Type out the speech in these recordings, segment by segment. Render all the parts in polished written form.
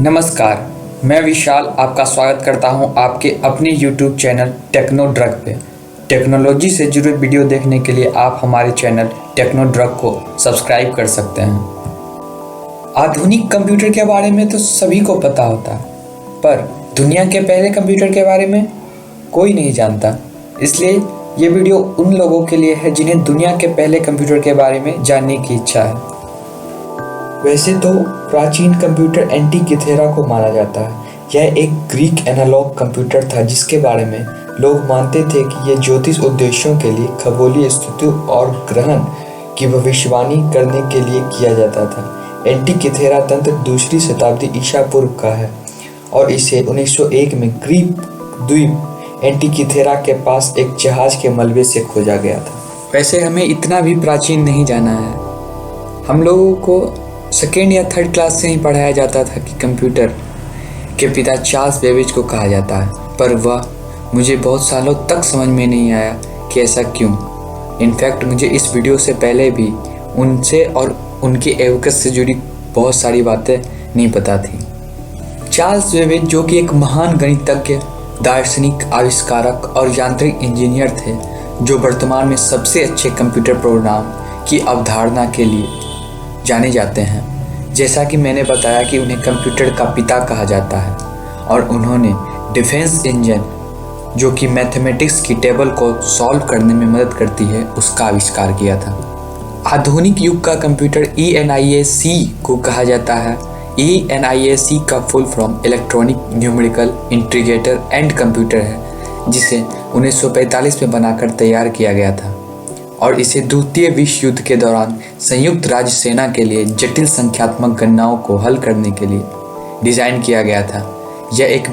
नमस्कार, मैं विशाल आपका स्वागत करता हूं आपके अपने YouTube चैनल टेक्नो ड्रग पे। टेक्नोलॉजी से जुड़े वीडियो देखने के लिए आप हमारे चैनल टेक्नो ड्रग को सब्सक्राइब कर सकते हैं। आधुनिक कंप्यूटर के बारे में तो सभी को पता होता है, पर दुनिया के पहले कंप्यूटर के बारे में कोई नहीं जानता। इसलिए ये वीडियो उन लोगों के लिए है जिन्हें दुनिया के पहले कंप्यूटर के बारे में जानने की इच्छा है। वैसे तो प्राचीन कंप्यूटर एंटीकिथेरा को माना जाता है। यह एक ग्रीक एनालॉग कंप्यूटर था जिसके बारे में लोग मानते थे कि यह ज्योतिष उद्देश्यों के लिए खगोलीय स्थिति और ग्रहण की भविष्यवाणी करने के लिए किया जाता था। एंटीकिथेरा तंत्र दूसरी शताब्दी ईसा पूर्व का है और इसे 1901 में क्रीट द्वीप एंटीकिथेरा के पास एक जहाज के मलबे से खोजा गया था। वैसे हमें इतना भी प्राचीन नहीं जाना है। हम लोगों को सेकेंड या थर्ड क्लास से ही पढ़ाया जाता था कि कंप्यूटर के पिता चार्ल्स बेबेज को कहा जाता है, पर वह मुझे बहुत सालों तक समझ में नहीं आया कि ऐसा क्यों। इनफैक्ट मुझे इस वीडियो से पहले भी उनसे और उनके एवकस से जुड़ी बहुत सारी बातें नहीं पता थी। चार्ल्स बेबेज जो कि एक महान गणितज्ञ, दार्शनिक, आविष्कारक और यांत्रिक इंजीनियर थे, जो वर्तमान में सबसे अच्छे कंप्यूटर प्रोग्राम की अवधारणा के लिए जाने जाते हैं। जैसा कि मैंने बताया कि उन्हें कंप्यूटर का पिता कहा जाता है और उन्होंने डिफेंस इंजन, जो कि मैथमेटिक्स की टेबल को सॉल्व करने में मदद करती है, उसका आविष्कार किया था। आधुनिक युग का कंप्यूटर ENIAC को कहा जाता है। ENIAC का full form electronic numerical integrator and computer है, जिसे 1945 में बनाकर तैयार किया गया था और इसे द्वितीय विश्व युद्ध के दौरान संयुक्त राज्य सेना के लिए जटिल संख्यात्मक गणनाओं को हल करने के लिए डिज़ाइन किया गया था। यह एक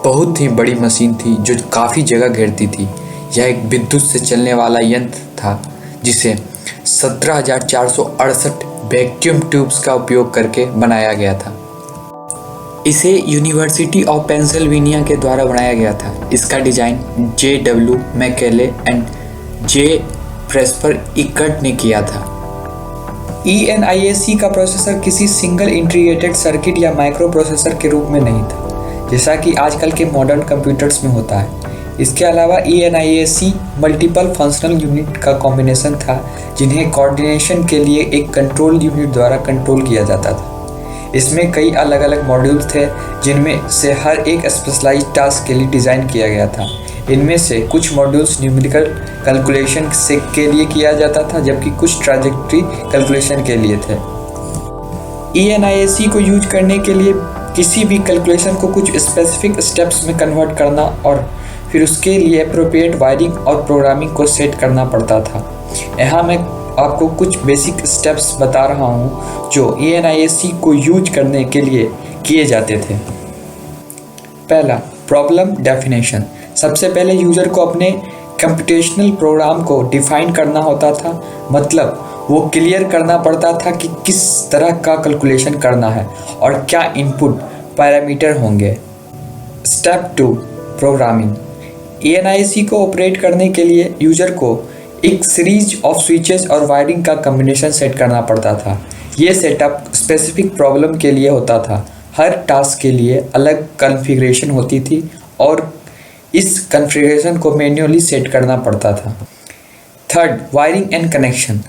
बहुत ही बड़ी मशीन थी जो काफ़ी जगह घेरती थी। यह एक विद्युत से चलने वाला यंत्र था जिसे 17,468 वैक्यूम ट्यूब्स का उपयोग करके बनाया गया था। इसे यूनिवर्सिटी ऑफ पेंसिल्वेनिया के द्वारा बनाया गया था। इसका design JW Macaulay and J प्रेस्पर ikat ने किया था। ENIAC का प्रोसेसर किसी सिंगल इंटीग्रेटेड सर्किट या माइक्रो प्रोसेसर के रूप में नहीं था, जैसा कि आजकल के मॉडर्न कंप्यूटर्स में होता है। इसके अलावा ENIAC मल्टीपल फंक्शनल यूनिट का कॉम्बिनेशन था, जिन्हें कोऑर्डिनेशन के लिए एक कंट्रोल यूनिट द्वारा कंट्रोल किया जाता था। इसमें कई अलग अलग मॉड्यूल थे, जिनमें से हर एक स्पेशलाइज्ड टास्क के लिए डिज़ाइन किया गया था। इनमें से कुछ मॉड्यूल्स न्यूमेरिकल कैलकुलेशन के लिए किया जाता था, जबकि कुछ ट्रैजेक्टरी कैलकुलेशन के लिए थे। ENIAC को यूज करने के लिए किसी भी कैलकुलेशन को कुछ स्पेसिफिक स्टेप्स में कन्वर्ट करना और फिर उसके लिए अप्रोप्रिएट वायरिंग और प्रोग्रामिंग को सेट करना पड़ता था। यहाँ मैं आपको कुछ बेसिक स्टेप्स बता रहा हूँ जो ENIAC को यूज करने के लिए किए जाते थे। पहला, प्रॉब्लम डेफिनेशन। सबसे पहले यूज़र को अपने कंप्यूटेशनल प्रोग्राम को डिफाइन करना होता था, मतलब वो क्लियर करना पड़ता था कि किस तरह का कैलकुलेशन करना है और क्या इनपुट पैरामीटर होंगे। Step 2, programming. ENIAC को ऑपरेट करने के लिए यूज़र को एक सीरीज ऑफ स्विचेस और वायरिंग का कम्बिनेशन सेट करना पड़ता था। ये सेटअप स्पेसिफिक प्रॉब्लम के लिए होता था। हर टास्क के लिए अलग कॉन्फ़िगरेशन होती थी और इस कॉन्फ़िगरेशन को मैन्युअली सेट करना पड़ता था। Third, wiring and connection.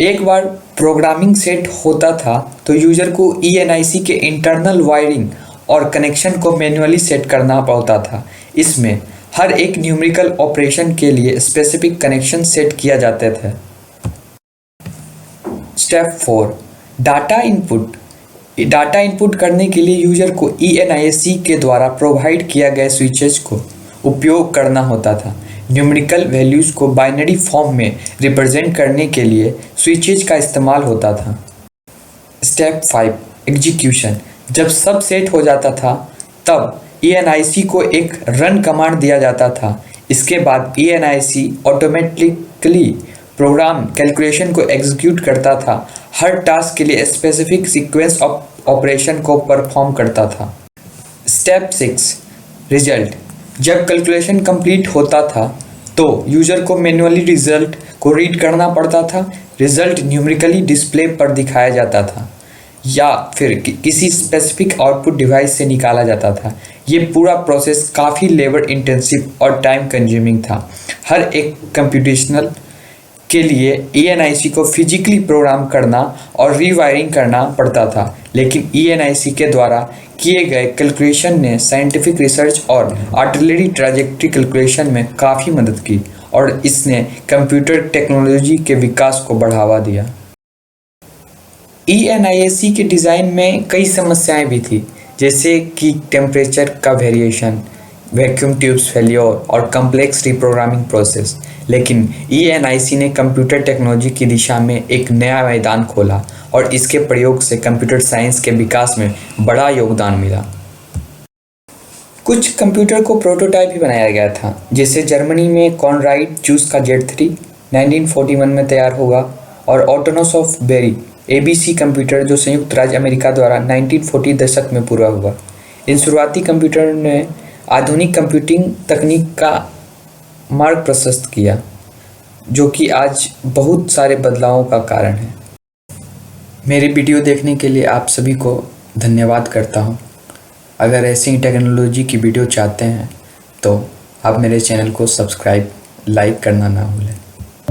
एक बार प्रोग्रामिंग सेट होता था तो यूज़र को ENIAC के इंटरनल वायरिंग और कनेक्शन को मैन्युअली सेट करना पड़ता था। इसमें हर एक न्यूमेरिकल ऑपरेशन के लिए स्पेसिफिक कनेक्शन सेट किया जाते थे। Step 4, data input. Data input करने के लिए यूज़र को ENIAC के द्वारा प्रोवाइड किया गए स्विचेस को उपयोग करना होता था। न्यूमेरिकल वैल्यूज़ को बाइनरी फॉर्म में रिप्रेजेंट करने के लिए स्विचेज का इस्तेमाल होता था। Step 5, execution. जब सब सेट हो जाता था तब ENIAC को एक रन कमांड दिया जाता था। इसके बाद ENIAC ऑटोमेटिकली प्रोग्राम कैलकुलेशन को एग्जीक्यूट करता था। हर टास्क के लिए स्पेसिफिक सीक्वेंस ऑफ ऑपरेशन को परफॉर्म करता था। Step 6, result. जब कैलकुलेशन कंप्लीट होता था तो यूज़र को मैन्युअली रिजल्ट को रीड करना पड़ता था। रिजल्ट न्यूमेरिकली डिस्प्ले पर दिखाया जाता था। या फिर किसी स्पेसिफिक आउटपुट डिवाइस से निकाला जाता था। ये पूरा प्रोसेस काफ़ी लेबर इंटेंसिव और टाइम कंज्यूमिंग था। हर एक कंप्यूटेशनल के लिए ENIC को फिजिकली प्रोग्राम करना और रीवायरिंग करना पड़ता था, लेकिन ENIC के द्वारा किए गए कैलकुलेशन ने साइंटिफिक रिसर्च और आर्टिलरी ट्रैजेक्टरी कैलकुलेशन में काफ़ी मदद की और इसने कंप्यूटर टेक्नोलॉजी के विकास को बढ़ावा दिया। ENIAC के डिज़ाइन में कई समस्याएं भी थी, जैसे कि टेम्परेचर का वेरिएशन, वैक्यूम ट्यूब्स फेलियर और कम्प्लेक्स रिप्रोग्रामिंग प्रोसेस। लेकिन ENIC ने कंप्यूटर टेक्नोलॉजी की दिशा में एक नया मैदान खोला और इसके प्रयोग से कंप्यूटर साइंस के विकास में बड़ा योगदान मिला। कुछ कंप्यूटर को प्रोटोटाइप भी बनाया गया था, जैसे जर्मनी में कॉनराड जूस का Z3 1941 में तैयार हुआ और ऑटोनोस ऑफ बेरी ABC कंप्यूटर जो संयुक्त राज्य अमेरिका द्वारा 1940 दशक में पूरा हुआ। इन शुरुआती कंप्यूटर ने आधुनिक कंप्यूटिंग तकनीक का मार्ग प्रशस्त किया, जो कि आज बहुत सारे बदलावों का कारण है। मेरी वीडियो देखने के लिए आप सभी को धन्यवाद करता हूँ। अगर ऐसी टेक्नोलॉजी की वीडियो चाहते हैं तो आप मेरे चैनल को सब्सक्राइब, लाइक करना ना भूलें।